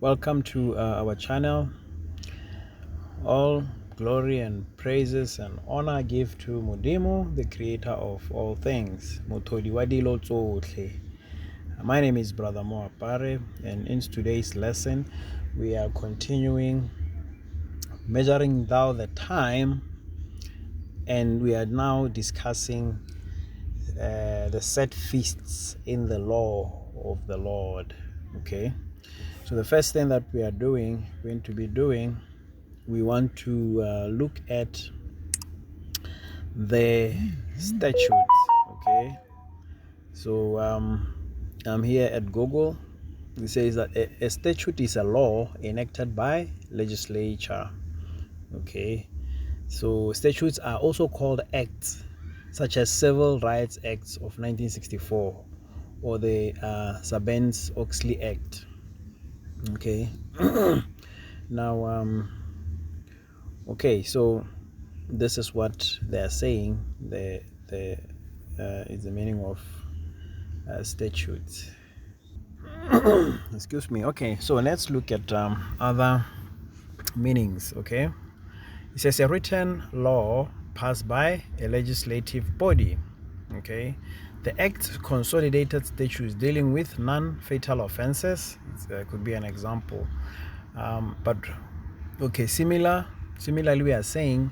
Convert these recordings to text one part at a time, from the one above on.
Welcome to our channel. All glory and praises and honor give to Modimo, the creator of all things. Motodi wadilo tsohle. My name is Brother Moapare, and in today's lesson we are continuing measuring thou the time, and we are now discussing the set feasts in the law of the Lord. Okay, so the first thing that we are going to be doing, we want to look at the statutes. Okay, so I'm here at Google. It says that a statute is a law enacted by legislature. Okay, so statutes are also called acts, such as Civil Rights Acts of 1964 or the Sarbanes-Oxley Act. Okay, now okay, so this is what they are saying. Is the meaning of statutes. Excuse me. Okay, so let's look at other meanings. Okay, it says a written law passed by a legislative body. Okay, the act consolidated statutes dealing with non-fatal offenses. It could be an example, but okay, similarly we are saying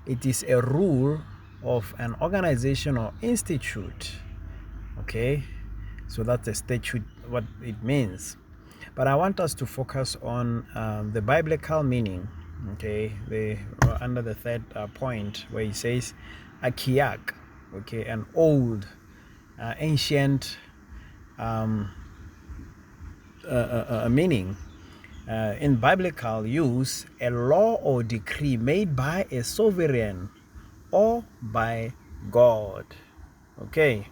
it is a rule of an organization or institute. Okay, so that's a statute, what it means. But I want us to focus on the biblical meaning. Okay, under the third point where he says akiak. Okay, an old ancient meaning. In biblical use, a law or decree made by a sovereign or by God. Okay,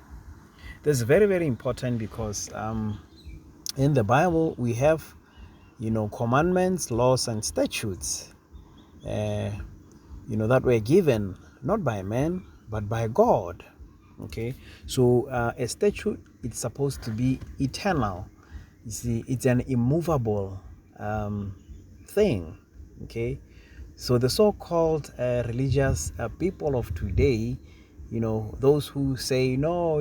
this is very, very important because in the Bible we have, commandments, laws, and statutes, that were given not by man but by God. Okay, so a statute, it's supposed to be eternal. You see, it's an immovable thing. Okay, so the so-called religious people of today, those who say no,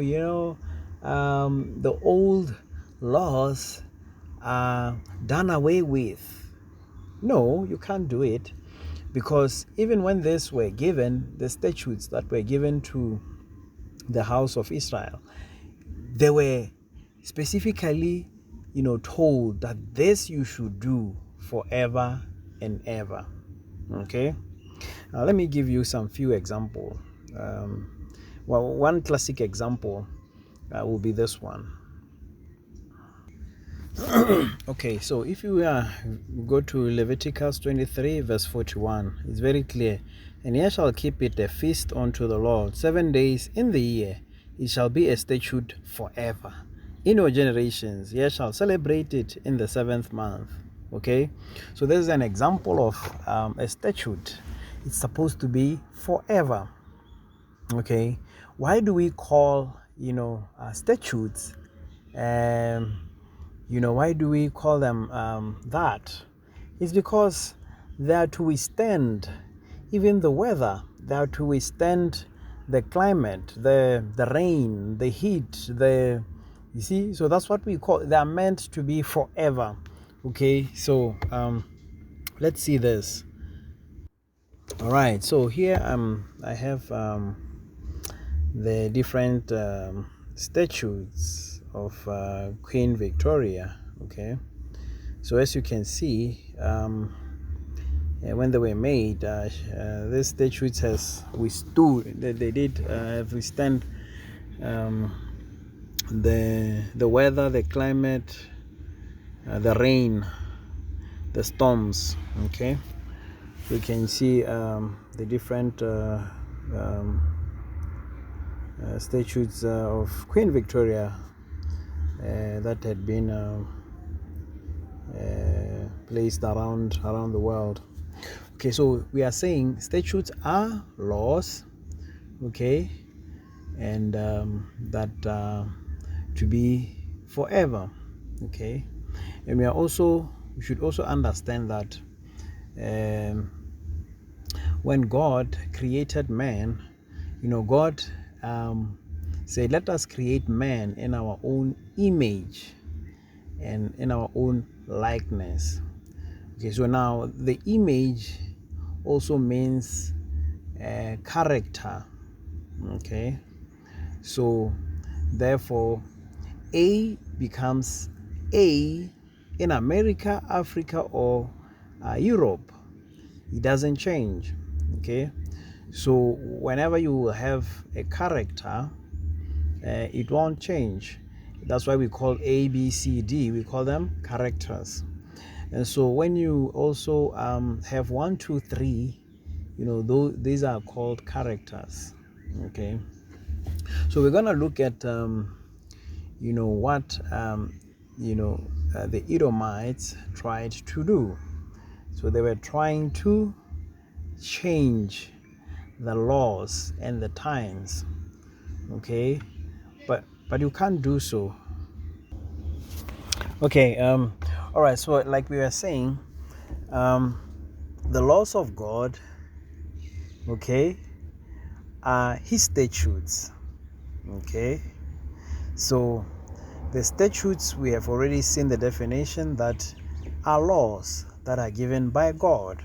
the old laws are done away with. No, you can't do it, because even when these were given, the statutes that were given to the house of Israel, they were specifically, told that this you should do forever and ever. Okay, now let me give you some few examples. One classic example will be this one. Okay, so if you go to Leviticus 23 verse 41, it's very clear. And ye shall keep it a feast unto the Lord 7 days in the year. It shall be a statute forever. In your generations, ye shall celebrate it in the 7th month. Okay, so this is an example of a statute. It's supposed to be forever. Okay, why do we call statutes why do we call them that? It's because they are to withstand even the weather. They are to withstand the climate, the rain, the heat, you see. So that's what we call. They are meant to be forever. Okay, so let's see this. All right, so here I have the different statutes of Queen Victoria. Okay, so as you can see, when they were made, these statutes has withstood. They did withstand the weather, the climate, the rain, the storms. Okay, you can see the different statutes of Queen Victoria that had been placed around the world. Okay, so we are saying statutes are laws, okay, and that to be forever. Okay, and we are also we should also understand that when God created man, God said, let us create man in our own image and in our own likeness. Okay, so now the image also means character. Okay, so therefore A becomes A in America, Africa, or Europe. It doesn't change. Okay, so whenever you have a character, it won't change. That's why we call A, B, C, D, we call them characters. And so when you also have 1, 2, 3, these are called characters. Okay, so we're gonna look at what the Edomites tried to do. So they were trying to change the laws and the times. Okay, but you can't do so. Okay, all right, so like we were saying, the laws of God, okay, are his statutes. Okay, so the statutes, we have already seen the definition, that are laws that are given by God.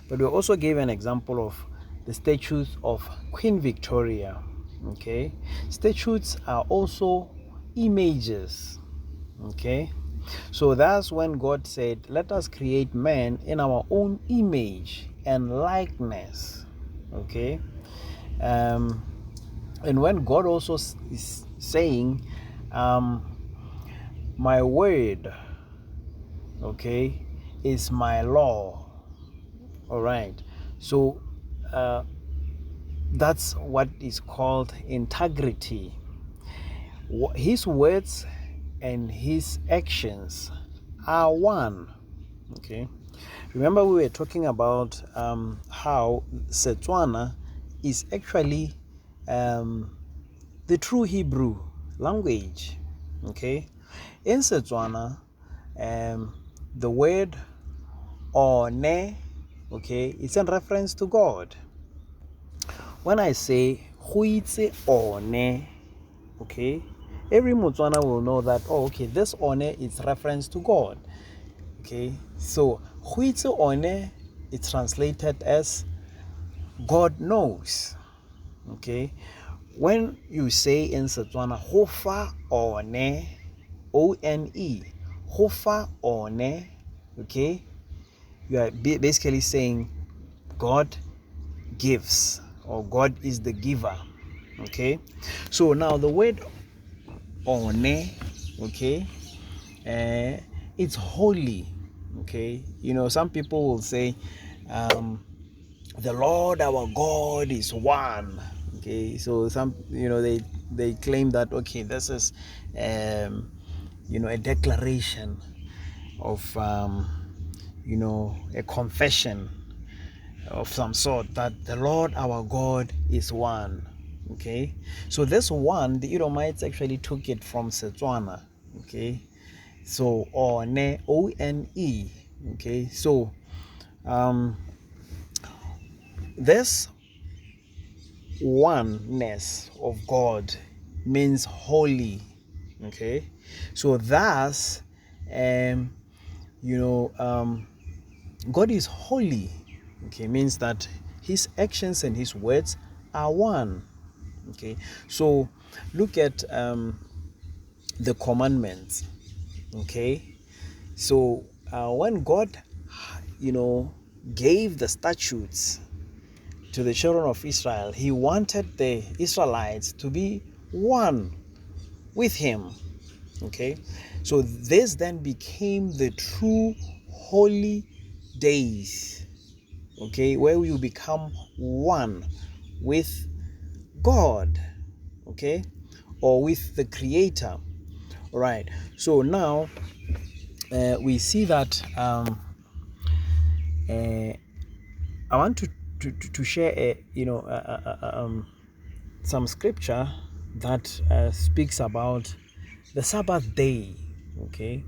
But we also gave an example of the statutes of Queen Victoria. Okay, statutes are also images. Okay, so that's when God said, let us create man in our own image and likeness. Okay, and when God also is saying, my word, okay, is my law. All right, so that's what is called integrity. His words and his actions are one. Okay, remember we were talking about how Setswana is actually the true Hebrew language. Okay, in Setswana, the word one, okay, it's in reference to God. When I say huitse one, okay, every Motswana will know that, oh, okay, this one is reference to God. Okay, so huitse one, it's translated as God knows. Okay, when you say in Setswana hofa one, O-N-E, hofa one, okay, you are basically saying God gives, or God is the giver. Okay, so now the word one, okay, it's holy. Okay, some people will say the Lord our God is one. Okay, so some they claim that, okay, this is a declaration of a confession of some sort, that the Lord our God is one. Okay, so this one, the Edomites actually took it from Setswana. Okay, so one, O-N-E. Okay, so this oneness of God means holy. Okay, so thus God is holy. Okay, means that his actions and his words are one. Okay, so look at the commandments. Okay, so when God gave the statutes to the children of Israel, he wanted the Israelites to be one with him. Okay, so this then became the true holy days. Okay, where you become one with God, okay, or with the Creator. All right, so now we see that I want to share some scripture that speaks about the Sabbath day. Okay,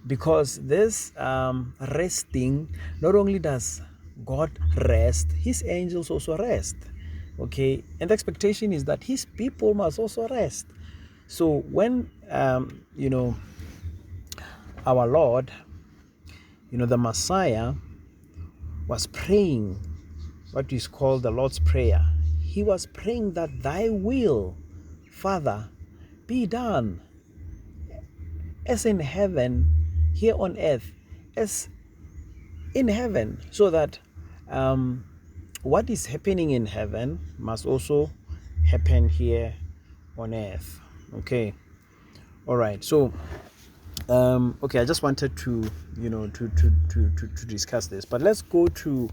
because this resting, not only does God rest, his angels also rest. Okay, and the expectation is that his people must also rest. So when our Lord, the Messiah, was praying what is called the Lord's Prayer, he was praying that thy will, Father, be done as in heaven, here on earth, as in heaven, so that what is happening in heaven must also happen here on earth. Okay, all right. So okay, I just wanted to to discuss this, but let's go to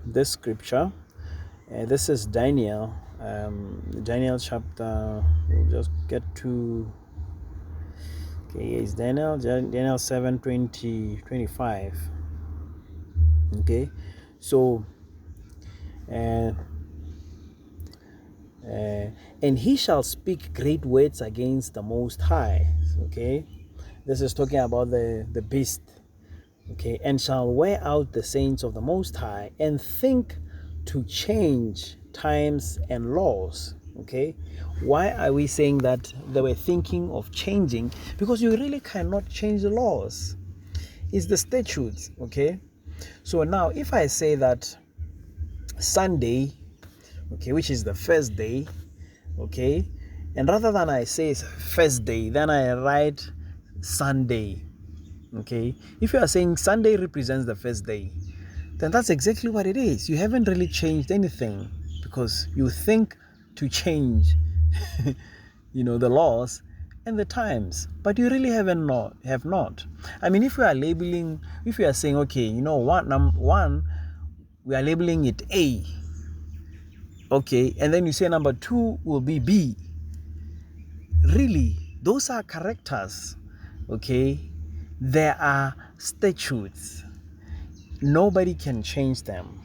this scripture. This is Daniel chapter, we'll just get to, okay, it's Daniel 7:20-25. Okay, so and he shall speak great words against the Most High. Okay, this is talking about the beast. Okay, and shall wear out the saints of the Most High, and think to change times and laws. Okay, why are we saying that they were thinking of changing? Because you really cannot change the laws. It's the statutes. Okay, so now if I say that Sunday, okay, which is the first day, okay, and rather than I say first day, then I write Sunday. Okay, if you are saying Sunday represents the first day, then that's exactly what it is. You haven't really changed anything, because you think to change the laws and the times, but you really have not. I mean, if we are saying, okay, one, we are labeling it A, okay, and then you say number 2 will be B. Really, those are characters. Okay, there are statutes. Nobody can change them.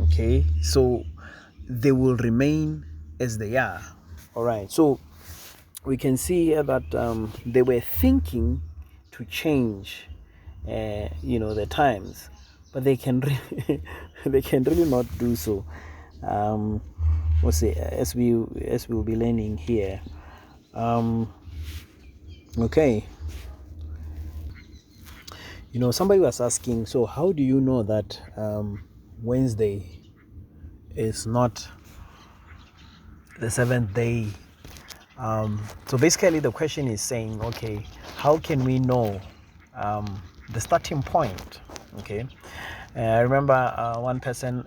Okay, so they will remain as they are. All right, so we can see here that they were thinking to change the times, but they can they can really not do so. We'll see, as we'll be learning here. Okay, somebody was asking, so how do you know that Wednesday is not the 7th day? So basically the question is saying, okay, how can we know the starting point? Okay, I remember one person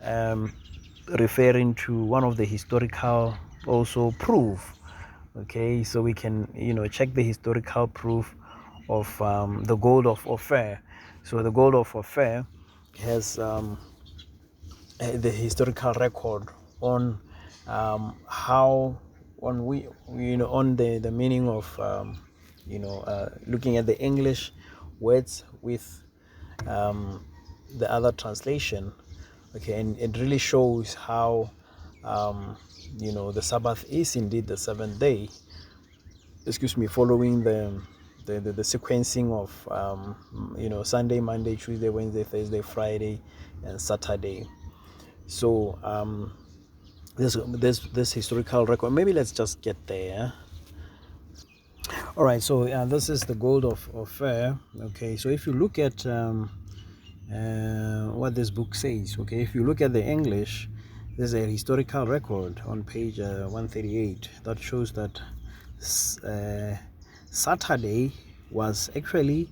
referring to one of the historical also proof. Okay, so we can check the historical proof of the gold of Ophir. So the gold of Ophir has the historical record on how on the meaning of looking at the English words with the other translation. Okay, and it really shows how the Sabbath is indeed the 7th day, following the sequencing of Sunday, Monday, Tuesday, Wednesday, Thursday, Friday, and Saturday. So this historical record, maybe let's just get there. All right, so this is the gold of Ophir. Okay, so if you look at what this book says, okay, if you look at the English, there's a historical record on page 138 that shows that Saturday was actually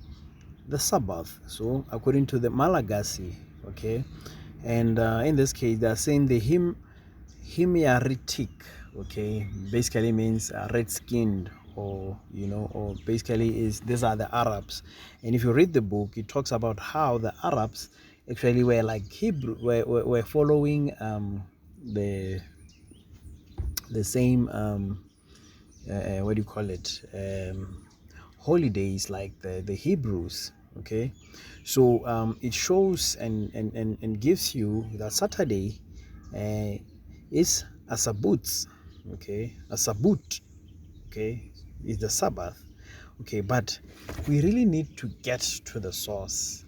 the Sabbath. So according to the Malagasy, okay, and in this case they are saying the Himyaritic, okay, basically means red-skinned, or or basically these are the Arabs. And if you read the book, it talks about how the Arabs actually were like Hebrew, were following the same what do you call it, holidays like the Hebrews. Okay, so it shows and gives you that Saturday is a Sabbath. Okay, a Sabbath, okay, is the Sabbath. Okay, but we really need to get to the source,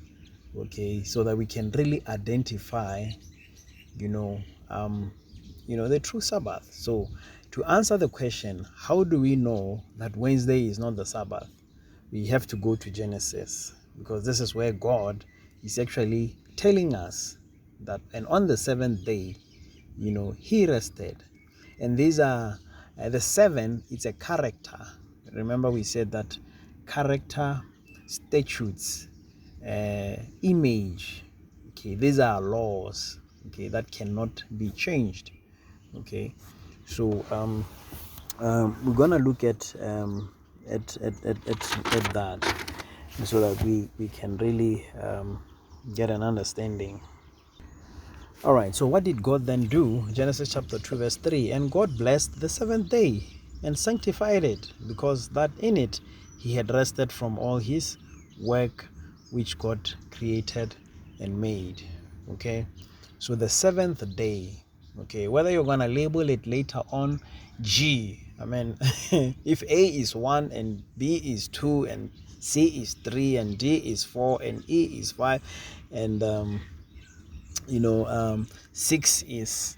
okay, so that we can really identify, the true Sabbath. So to answer the question, how do we know that Wednesday is not the Sabbath? We have to go to Genesis, because this is where God is actually telling us that, and on the seventh day, he rested. And these are the seven, it's a character. Remember, we said that character, statutes, image, okay, these are laws, okay, that cannot be changed. Okay, so we're gonna look at that, so that we can really get an understanding. All right, so what did God then do? Genesis chapter 2 verse 3, and God blessed the seventh day and sanctified it, because that in it he had rested from all his work which God created and made. Okay, so the seventh day, okay, whether you're going to label it later on G, I mean, if A is 1 and B is 2 and C is 3 and D is 4 and E is 5 and 6 is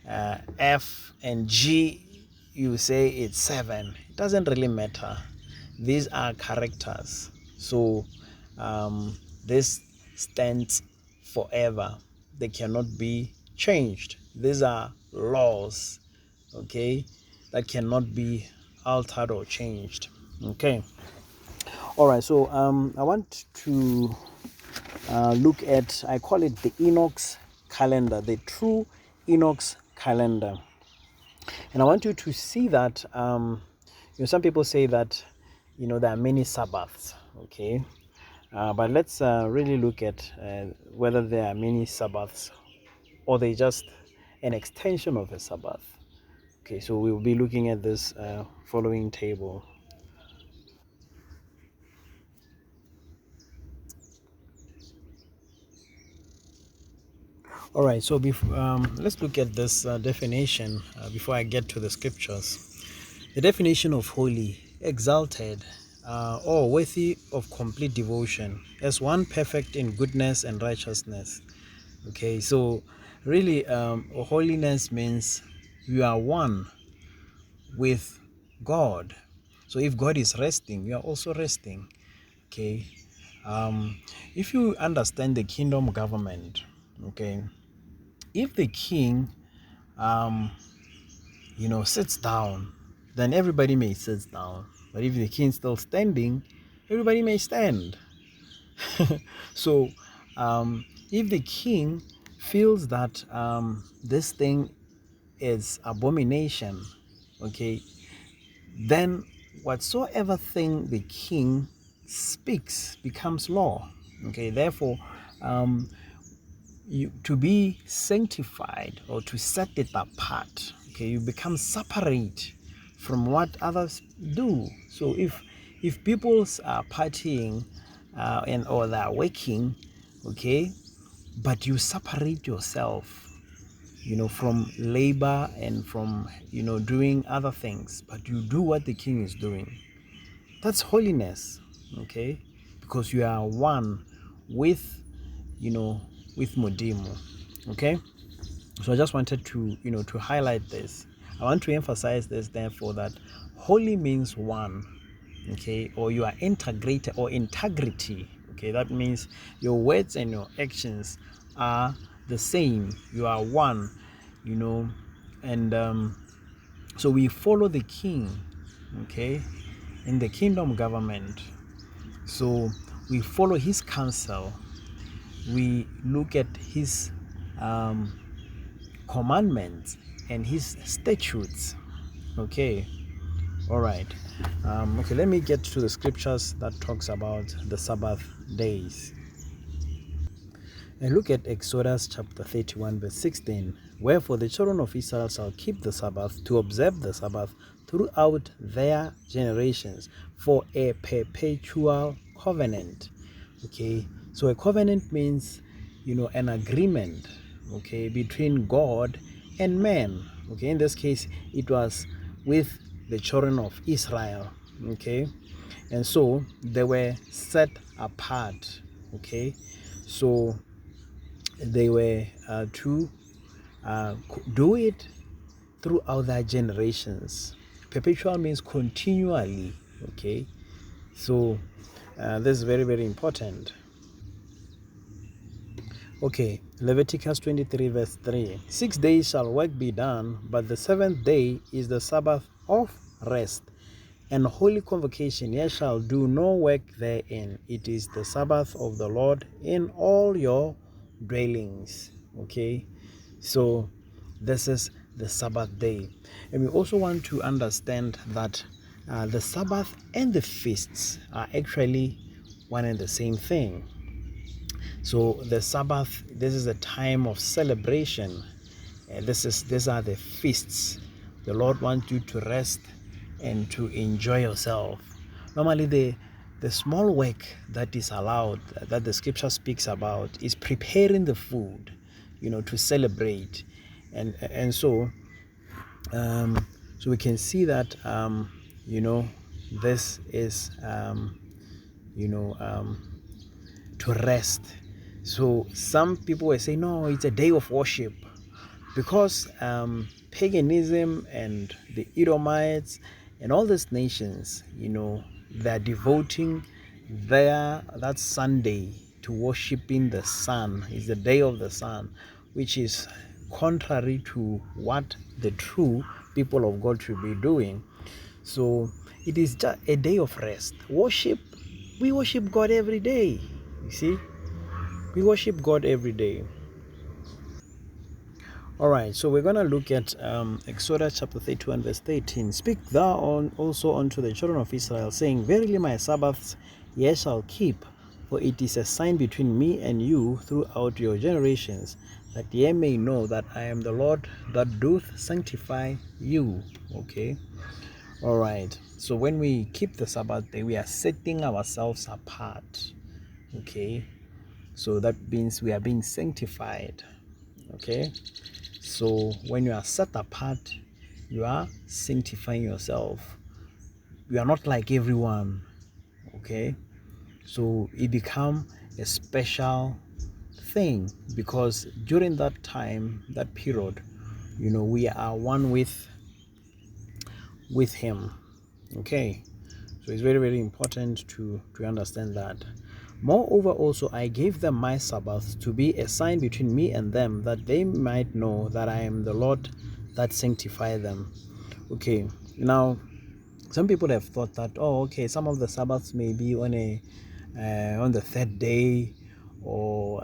F and G, you say it's 7. It doesn't really matter. These are characters. So this stands forever. They cannot be changed. These are laws, okay, that cannot be altered or changed. Okay. All right. So I want to look at, I call it the Enoch's calendar, the true Enoch's calendar. And I want you to see that, some people say that, there are many Sabbaths, okay? But let's really look at whether there are many Sabbaths or they just an extension of a Sabbath. Okay, so we'll be looking at this following table. All right, so let's look at this definition before I get to the scriptures. The definition of holy: exalted, or worthy of complete devotion, as one perfect in goodness and righteousness. Okay, so really, holiness means you are one with God. So if God is resting, you are also resting. Okay, if you understand the kingdom government, okay, if the king sits down, then everybody may sit down. But if the king is still standing, everybody may stand. So if the king feels that this thing is abomination, okay, then whatsoever thing the king speaks becomes law. Okay, therefore to be sanctified or to set it apart, okay, you become separate from what others do. So if people are partying and or they are working, okay, but you separate yourself, from labor and from doing other things, but you do what the king is doing, that's holiness. Okay, because you are one with with Modimo. Okay, so I just wanted to to highlight this. I want to emphasize this, therefore, that holy means one. Okay, or you are integrated, or integrity. Okay, that means your words and your actions are the same. You are one, and so we follow the king, okay, in the kingdom government. So we follow his counsel, we look at his commandments and his statutes. Okay, all right. Okay, let me get to the scriptures that talks about the Sabbath days. And look at Exodus chapter 31 verse 16. Wherefore the children of Israel shall keep the Sabbath, to observe the Sabbath throughout their generations, for a perpetual covenant. Okay, so a covenant means an agreement, okay, between God and man. Okay, in this case it was with the children of Israel. Okay, And so they were set apart. Okay, so they were to do it throughout their generations. Perpetual means continually. Okay, so this is very, very important. Okay, Leviticus 23 verse 3. 6 days shall work be done, but the seventh day is the Sabbath of rest and holy convocation. Ye shall do no work therein. It is the Sabbath of the Lord in all your dwellings. Okay, so this is the Sabbath day. And we also want to understand that the Sabbath and the feasts are actually one and the same thing. So the Sabbath, this is a time of celebration. These are the feasts. The Lord wants you to rest and to enjoy yourself. Normally, the small work that is allowed, that the scripture speaks about, is preparing the food, to celebrate, and so we can see that this is to rest. So some people were saying, no, it's a day of worship, because paganism and the Edomites and all these nations, they're devoting that Sunday to worshiping the sun. It's the day of the sun, which is contrary to what the true people of God should be doing. So it is just a day of rest. We worship God every day. You see, we worship God every day. All right, so we're going to look at Exodus chapter 31 verse 13. Speak thou also unto the children of Israel, saying, Verily my Sabbaths ye shall keep, for it is a sign between me and you throughout your generations, that ye may know that I am the Lord that doth sanctify you. Okay, all right. So when we keep the Sabbath day, we are setting ourselves apart. Okay, so that means we are being sanctified. Okay, so when you are set apart, you are sanctifying yourself. You are not like everyone. Okay, so it become a special thing, because during that time, that period, we are one with him. Okay, so it's very, very important to understand that. Moreover, also I gave them my Sabbath to be a sign between me and them, that they might know that I am the Lord that sanctify them. Okay, now some people have thought that, okay, some of the Sabbaths may be on the third day, or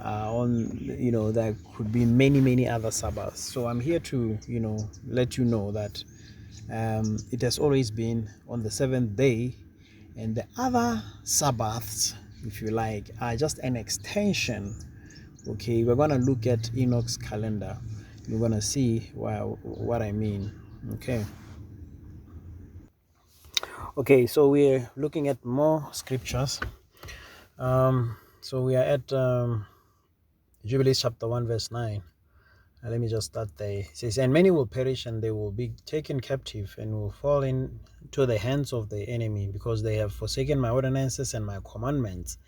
there could be many other Sabbaths. So I'm here to let you know that it has always been on the seventh day, and the other Sabbaths, if you like, are just an extension. Okay, we're going to look at Enoch's calendar. We're going to see what I mean. Okay, so we're looking at more scriptures. So we are at Jubilees chapter 1 verse 9. Let me just start there. It says, and many will perish, and they will be taken captive, and will fall into the hands of the enemy, because they have forsaken my ordinances and my commandments,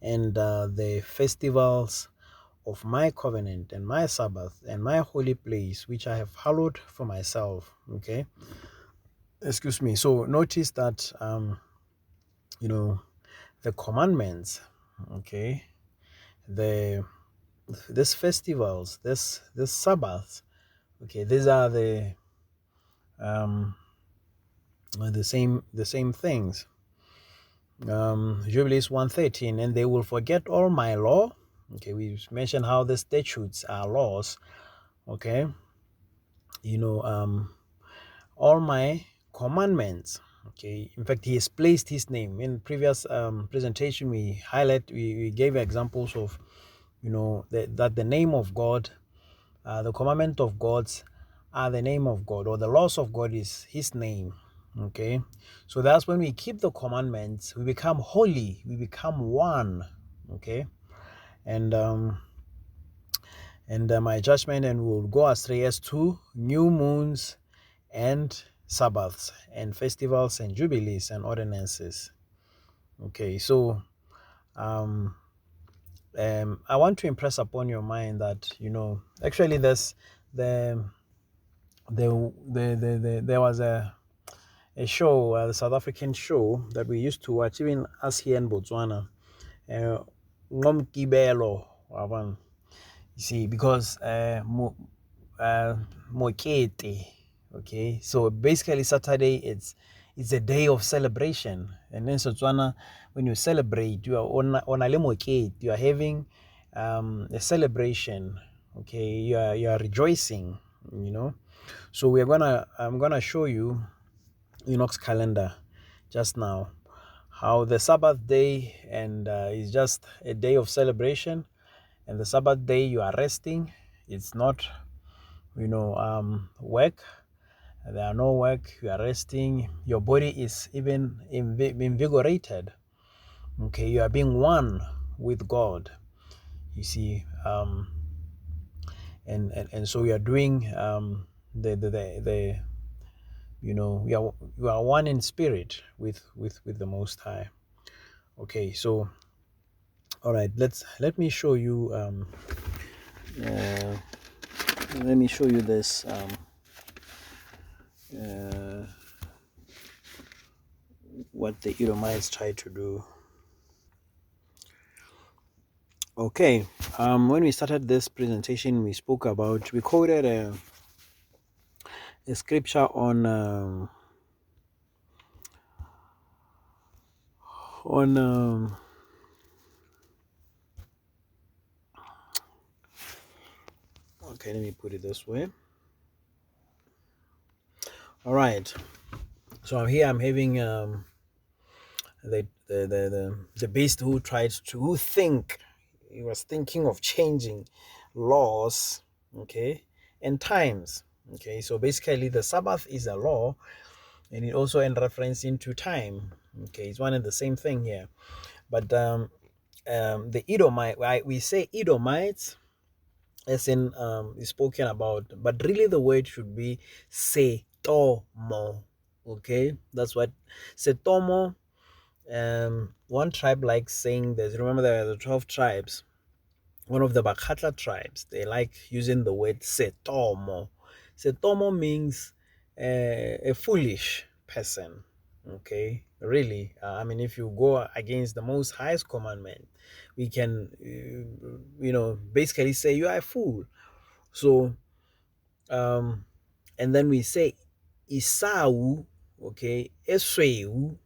and the festivals of my covenant, and my Sabbath, and my holy place, which I have hallowed for myself. Okay, excuse me. So notice that the commandments, okay, these festivals, this Sabbath, okay, these are the same things. Jubilees 1:13, and they will forget all my law. Okay, we mentioned how the statutes are laws. Okay, all my commandments. Okay, in fact, he has placed his name. In previous presentation, we gave examples of that the name of God, the commandment of God's are the name of God, or the laws of God is his name. Okay, so that's when we keep the commandments, we become holy, we become one. Okay, and my judgment, and will go astray as to new moons and Sabbaths and festivals and jubilees and ordinances. Okay, so I want to impress upon your mind that actually the there was a show, the South African show that we used to watch even us here in Botswana. Ngomgibelo, wabona. You see, because Mokete, okay, so basically Saturday it's a day of celebration, and then Setswana, when you celebrate, you are on a Mokete, you are having a celebration, okay, you are rejoicing, So I'm gonna show you Enoch's calendar just now, how the Sabbath day and is just a day of celebration, and the Sabbath day you are resting. It's not work. There are no work. You are resting. Your body is even invigorated. Okay, you are being one with God. You see, and so you are doing the you are one in spirit with the Most High. Okay, so all right, let me show you let me show you this what the Edomites tried to do. Okay, when we started this presentation, we quoted a scripture on okay, let me put it this way. All right, so here I'm having the beast who he was thinking of changing laws, okay, and times. Okay, so basically the Sabbath is a law, and it also in reference into time. Okay, it's one and the same thing here. But the Edomite, we say Edomites as in is spoken about, but really the word should be Setomo. Okay, that's what Setomo. One tribe likes saying this. Remember, there are the 12 tribes. One of the Bakatla tribes, they like using the word Setomo. Setomo means a foolish person. Okay, really. I mean, if you go against the most highest commandment, we can, basically say you are a fool. So, and then we say Isau, okay, Esweu,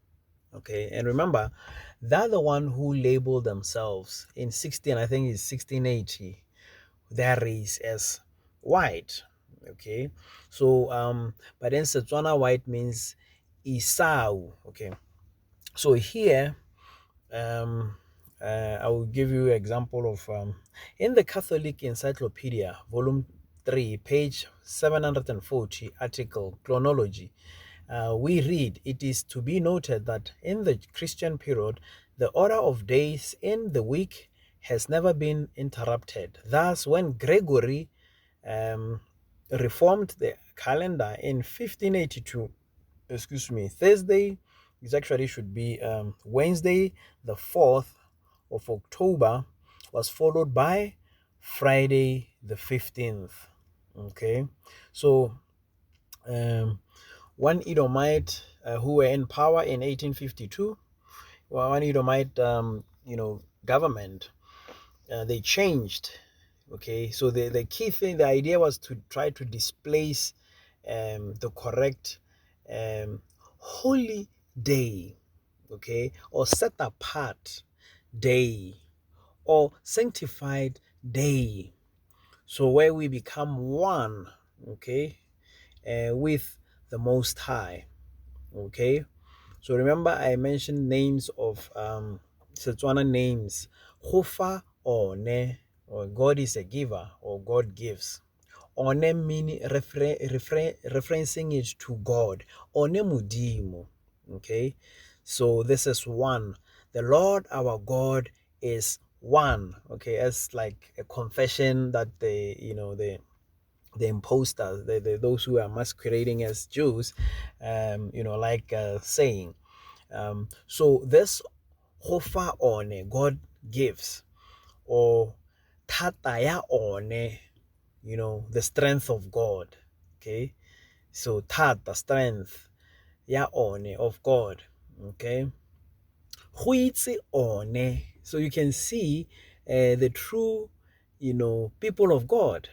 okay, and remember, they're the one who labeled themselves in I think it's 1680, their race as white, okay. So, but then Setswana white means Isau, okay. So here, I will give you an example of in the Catholic Encyclopedia, volume 3, page 740, article chronology. We read, it is to be noted that in the Christian period, the order of days in the week has never been interrupted. Thus, when Gregory reformed the calendar in 1582, Thursday is actually should be Wednesday, the 4th of October, was followed by Friday, the 15th. Okay, so one Edomite who were in power in 1852, one Edomite, government, they changed. Okay, so the key thing, the idea was to try to displace the correct holy day, okay, or set apart day, or sanctified day. So where we become one, okay, with the Most High, okay. So remember, I mentioned names of Setswana names, Hofa or Ne, or God is a giver, or God gives. One meaning referencing it to God. One mudimo. Okay, so this is one. The Lord our God is one. Okay, as like a confession that the imposters, those who are masquerading as Jews, like saying. So this hofa one, God gives, or thata ya one, the strength of God. Okay, so thata, strength ya one of God. Okay, huitse one. So you can see the true, people of God.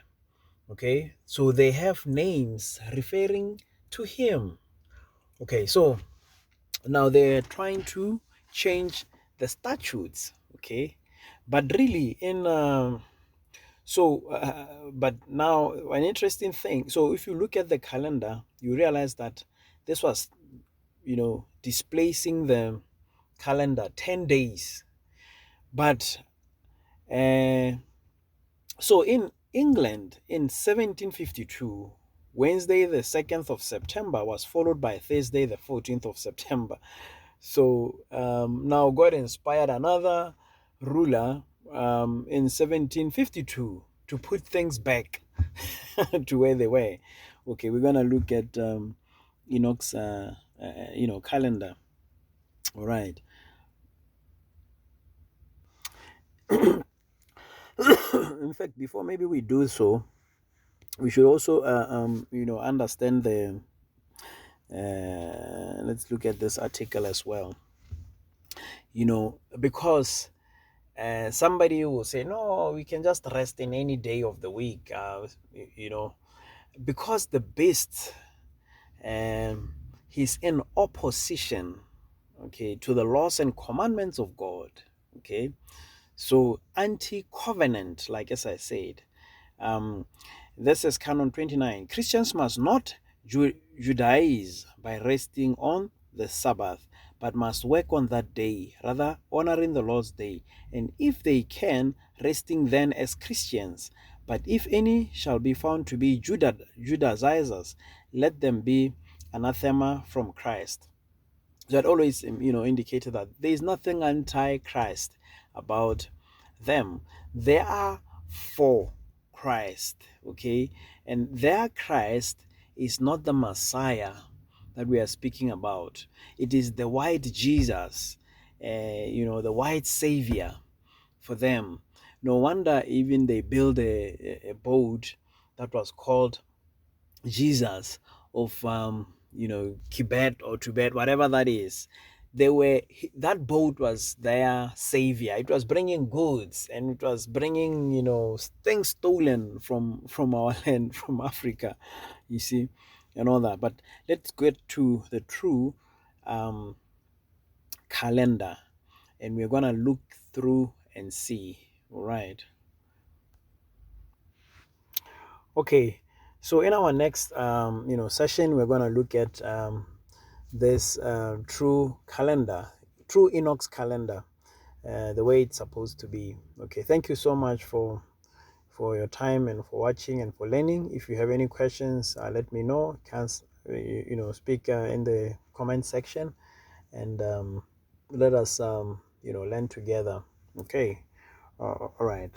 Okay, so they have names referring to Him. Okay, so now they're trying to change the statutes. Okay, but really but now an interesting thing. So if you look at the calendar, you realize that this was, displacing the calendar 10 days. But so in England in 1752, Wednesday the 2nd of September was followed by Thursday the 14th of September. So now God inspired another ruler in 1752 to put things back to where they were. Okay, we're gonna look at Enoch's calendar. All right. In fact, before maybe we do so, we should also understand the. Let's look at this article as well. Because somebody will say, no, we can just rest in any day of the week. Because the beast, he's in opposition, okay, to the laws and commandments of God. Okay, so anti-covenant, like as I said. This is Canon 29. Christians must not Judaize by resting on the Sabbath, but must work on that day, rather honoring the Lord's day, and if they can, resting then as Christians. But if any shall be found to be Judaizers, let them be anathema from Christ. That always, indicated that there is nothing anti-Christ about them. They are for Christ, okay? And their Christ is not the Messiah that we are speaking about. It is the white Jesus, the white Savior for them. No wonder even they built a boat that was called Jesus of Tibet or Tibet, whatever that is. That boat was their savior. It was bringing goods, and it was bringing things stolen from our land, from Africa, you see, and all that. But let's get to the true calendar, and we're gonna look through and see. All right. Okay, so in our next session, we're going to look at this true calendar, true Enoch's calendar, the way it's supposed to be. Okay, thank you so much for your time and for watching and for learning. If you have any questions, let me know. Can speak in the comment section, and let us learn together. Okay, all right.